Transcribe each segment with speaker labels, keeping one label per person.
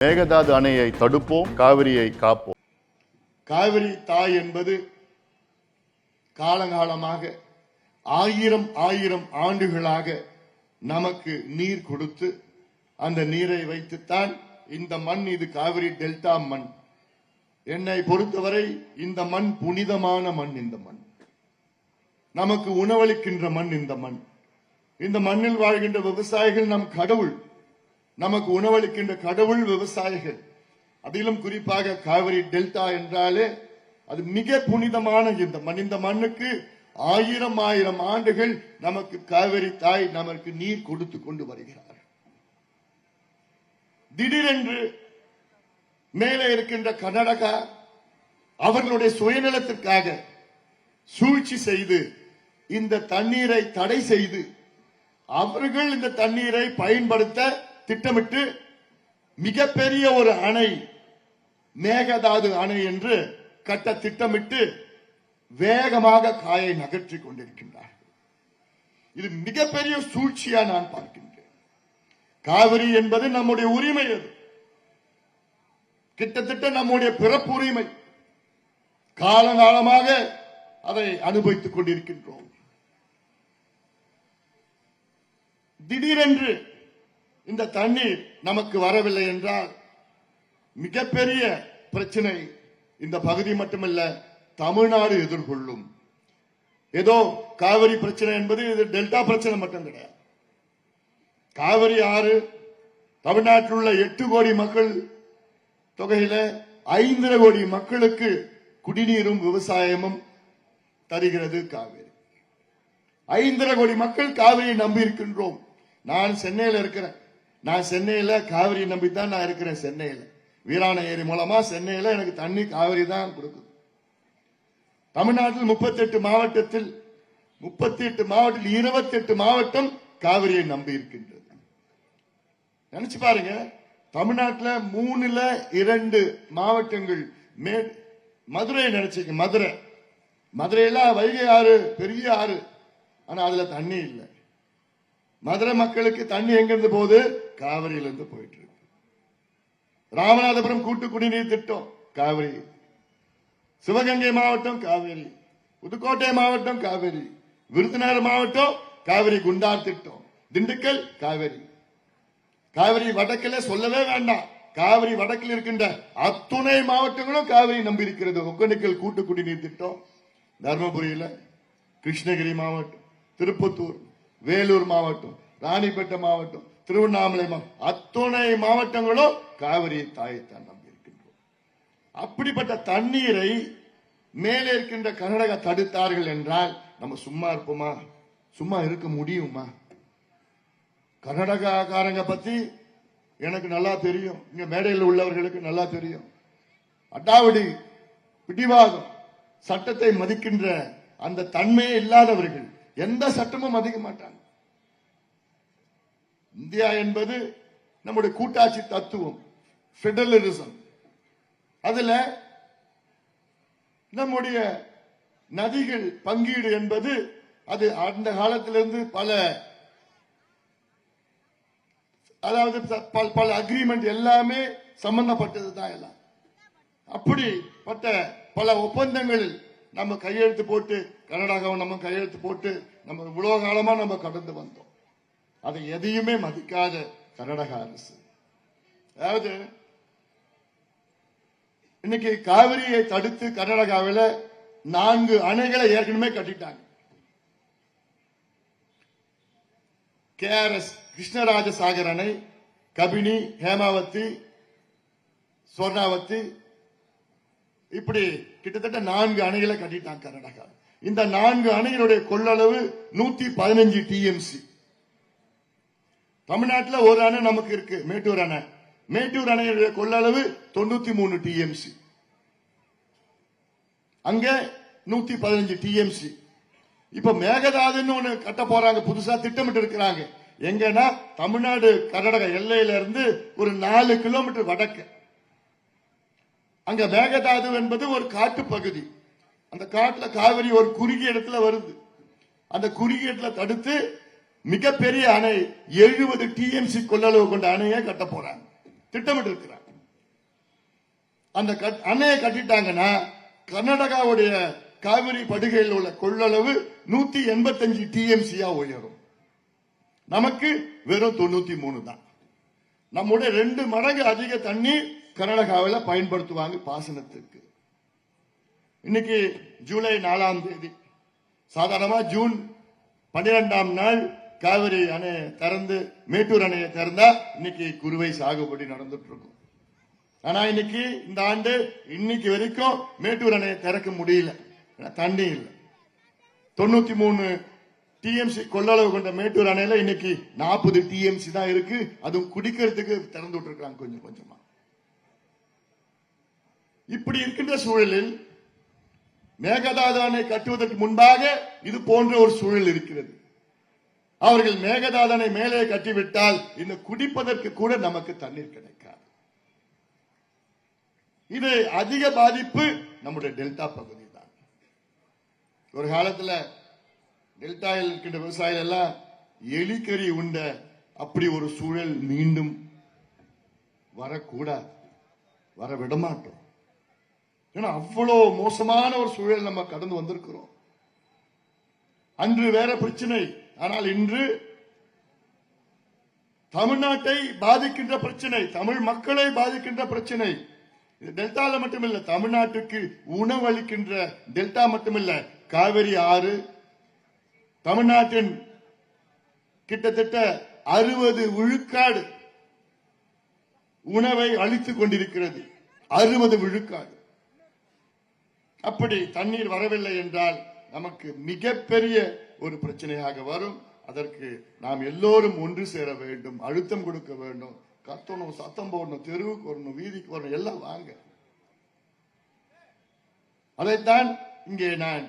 Speaker 1: மேகதாது அணையை தடுப்போம், காவிரியை காப்போம்.
Speaker 2: காவிரி தாய் என்பது காலங்காலமாக ஆயிரம் ஆண்டுகளாக நமக்கு நீர் கொடுத்து அந்த நீரை வைத்துத்தான் இந்த மண், இது காவிரி டெல்டா மண். என்னை பொறுத்தவரை இந்த மண் புனிதமான மண். இந்த மண் நமக்கு உணவளிக்கின்ற மண். இந்த மண், இந்த மண்ணில் வாழ்கின்ற விவசாயிகள் நம் கடவுள். நமக்கு உணவளிக்கின்ற கடவுள் விவசாயிகள். அதிலும் குறிப்பாக காவிரி டெல்டா என்றாலே அது மிக புனிதமான இந்த மண். இந்த மண்ணுக்கு ஆயிரம் ஆண்டுகள் நமக்கு காவிரி தாய் நமக்கு நீர் கொடுத்து கொண்டு வருகிறார். திடீரென்று மேலே இருக்கின்ற கர்நாடகா அவர்களுடைய சுயநலத்திற்காக சூழ்ச்சி செய்து இந்த தண்ணீரை தடை செய்து அவர்கள் இந்த தண்ணீரை பயன்படுத்த திட்டமிட்டு மிகப்பெரிய ஒரு அணை, மேகதாது அணை என்று கட்ட திட்டமிட்டு வேகமாக காயை நகர்த்திக் கொண்டிருக்கின்றார். இது மிகப்பெரிய சூழ்ச்சியா நான் பார்க்கின்றேன். காவிரி என்பது நம்முடைய உரிமை. அது கிட்டத்தட்ட நம்முடைய பிறப்பு உரிமை. காலகாலமாக அதை அனுபவித்துக் கொண்டிருக்கின்றோம். திடீரென்று இந்த தண்ணீர் நமக்கு வரவில்லை என்றால் மிகப்பெரிய பிரச்சனை இந்த பகுதி மட்டுமல்ல, தமிழ்நாடு எதிர்கொள்ளும். ஏதோ காவிரி பிரச்சனை என்பது இது டெல்டா பிரச்சனை மட்டும் கிடையாது. காவிரி ஆறு தமிழ்நாட்டில் உள்ள 8 கோடி மக்கள் தொகையில 5 கோடி மக்களுக்கு குடிநீரும் விவசாயமும் தருகிறது காவிரி. 5 கோடி மக்கள் காவிரியை நம்பி இருக்கின்றோம். நான் சென்னையில் இருக்கிறேன். நான் சென்னையில காவிரி நம்பித்தான் நான் இருக்கிறேன். சென்னையில வீராணை ஏரி மூலமா சென்னையில எனக்கு தண்ணி காவிரி தான் கொடுக்குது. தமிழ்நாட்டில் 38 மாவட்டத்தில் 28 மாவட்டம் காவிரியை நம்பி இருக்கின்றது. நினைச்சு பாருங்க, தமிழ்நாட்டில் 3 மாவட்டங்கள். மதுரை நினைச்சுக்க, மதுரையில வைகை ஆறு பெரிய ஆறு, ஆனா அதுல தண்ணி இல்லை. மதுரை மக்களுக்கு தண்ணி எங்கிருந்து போகுது? காவிரியிலிருந்து போயிட்டு இருக்கு. ராமநாதபுரம் கூட்டு குடிநீர் திட்டம் காவிரி, சிவகங்கை மாவட்டம் காவிரி, புதுக்கோட்டை மாவட்டம் காவிரி, விருதுநகர் மாவட்டம் காவிரி குண்டார் திட்டம், திண்டுக்கல் காவிரி. காவிரி வடக்கில் சொல்லவே வேண்டாம். காவிரி வடக்கில் இருக்கின்ற அத்துணை மாவட்டங்களும் காவிரி நம்பி இருக்கிறது. ஒகேனக்கல் கூட்டு குடிநீர் திட்டம் தர்மபுரியில, கிருஷ்ணகிரி மாவட்டம், திருப்பத்தூர், வேலூர் மாவட்டம், ராணிப்பேட்டை மாவட்டம், திருவண்ணாமலை மாவட்டம், அத்துணை மாவட்டங்களும் காவிரி தாயைத்தான் நம்பி இருக்கின்றோம். அப்படிப்பட்ட தண்ணீரை மேலே இருக்கின்ற கர்நாடகா தடுத்தார்கள் என்றால் நம்ம சும்மா இருப்போமா? சும்மா இருக்க முடியுமா? கர்நாடகாக்காரங்க பத்தி எனக்கு நல்லா தெரியும். இங்க மேடையில் உள்ளவர்களுக்கு நல்லா தெரியும். அடாவடி, பிடிவாதம், சட்டத்தை மதிக்கின்ற அந்த தன்மையே இல்லாதவர்கள். எந்த சட்டமும் மதிக்க மாட்டாங்க. இந்தியா என்பது நம்முடைய கூட்டாட்சி தத்துவம், பெடரலிசம். அதுல நம்முடைய நதிகள் பங்கீடு என்பது அது அந்த காலத்திலிருந்து பல அக்ரிமெண்ட் எல்லாமே சம்பந்தப்பட்டது தான். எல்லாம் அப்படிப்பட்ட பல ஒப்பந்தங்களில் நம்ம கையெழுத்து போட்டு, கர்நாடகாவும் நம்ம கையெழுத்து போட்டு நம்ம இவ்வளவு காலமா நம்ம கடந்து வந்தோம். அதை எதையுமே மதிக்காத கர்நாடக அரசு, அதாவது இன்னைக்கு காவிரியை தடுத்து கர்நாடகாவில் 4 அணைகளை ஏற்கனவே கட்டிட்டாங்க. KRS கிருஷ்ணராஜசாகர் அணை, கபினி, ஹேமாவதி, ஸ்வர்ணாவதி, இப்படி கிட்டத்தட்ட 4 அணைகளை கட்டிட்டாங்க கர்நாடகா. இந்த 4 அணைகளுடைய கொள்ளளவு 115 TMC. தமிழ்நாட்டில் ஒரு அணை நமக்கு இருக்கு, மேட்டூர் அணை. மேட்டூர் அணையுடைய கொள்ளளவு 93 TMC. அங்க 115 TMC. இப்ப மேகதாதுன்னு ஒண்ணு கட்ட போறாங்க, புதுசா திட்டமிட்டு இருக்கிறாங்க. எங்கன்னா தமிழ்நாடு கர்நாடகா எல்லையில இருந்து ஒரு 4 கிலோமீட்டர் வடக்கு. அங்க மேகதாது என்பது ஒரு காட்டு பகுதி. அந்த காட்டுல காவிரி ஒரு குறுகிய இடத்துல வருது. அந்த குறுகிய இடத்துல தடுத்து மிகப்பெரிய அணை 70 TMC கொள்ளளவு கொண்ட அணையை கட்ட போறாங்க, திட்டமிட்டு இருக்கிறாங்க. அந்த அணையை கட்டிட்டாங்கன்னா கர்நாடகாவுடைய காவிரி படுகையில் உள்ள கொள்ளளவு 185 டிஎம்சியா உயரும். நமக்கு வெறும் 93 தான். நம்முடைய 2 மடங்கு அதிக தண்ணீர் கர்நாடகாவில் பயன்படுத்துவாங்க பாசனத்திற்கு. இன்னைக்கு ஜூலை 4ஆம் தேதி, சாதாரணமா ஜூன் 12ஆம் நாள் காவிரி அணை திறந்து மேட்டூர் அணையை திறந்தா இன்னைக்கு குறுவை சாகுபடி நடந்துட்டு இருக்கும். ஆனா இன்னைக்கு இந்த ஆண்டு இன்னைக்கு வரைக்கும் மேட்டூர் அணையை திறக்க முடியல, தண்ணி இல்லை. 93 டிஎம்சி கொள்ளளவு கொண்ட மேட்டூர் அணையில இன்னைக்கு 40 டிஎம்சி தான் இருக்கு. அதுவும் குடிக்கிறதுக்கு திறந்து விட்டுருக்காங்க கொஞ்சம் கொஞ்சமா. இப்படி இருக்கின்ற சூழலில் மேகதாது அணை கட்டுவதற்கு முன்பாக இது போன்ற ஒரு சூழல் இருக்கிறது. அவர்கள் மேகதாது அணை மேலே கட்டிவிட்டால் இந்த குடிப்பதற்கு கூட நமக்கு தண்ணீர் கிடைக்காது. இது அதிக பாதிப்பு நம்முடைய டெல்டா பகுதி தான். ஒரு காலத்தில் டெல்டாவில் இருக்கின்ற விவசாயிகள் எல்லாம் எலிக்கறி உண்ட அப்படி ஒரு சூழல் மீண்டும் வரக்கூடாது, வர விடமாட்டோம். ஏன்னா அவ்வளவு மோசமான ஒரு சூழல் நம்ம கடந்து வந்திருக்கிறோம். அன்று வேற பிரச்சனை, ஆனால் இன்று தமிழ்நாட்டை பாதிக்கின்ற பிரச்சனை, தமிழ் மக்களை பாதிக்கின்ற பிரச்சனை. இது டெல்டால மட்டுமில்ல, தமிழ்நாட்டுக்கு உணவளிக்கின்ற டெல்டா மட்டுமில்ல, காவிரி ஆறு தமிழ்நாட்டின் கிட்டத்தட்ட 60 விழுக்காடு உணவை அளித்துக் கொண்டிருக்கிறது. 60 விழுக்காடு. அப்படி தண்ணீர் வரவில்லை என்றால் நமக்கு மிகப்பெரிய ஒரு பிரச்சனையாக வரும். அதற்கு நாம் எல்லோரும் ஒன்று சேர வேண்டும், அழுத்தம் கொடுக்க வேண்டும், கத்தணும், சத்தம் போடணும், தெருவுக்கு வரணும், வீதிக்கு வரணும், எல்லாம் வாங்க. அதைத்தான் இங்கே நான்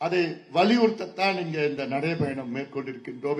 Speaker 2: அதை வலியுறுத்தத்தான் இங்கே இந்த நடைபயணம் மேற்கொண்டிருக்கின்றோம்.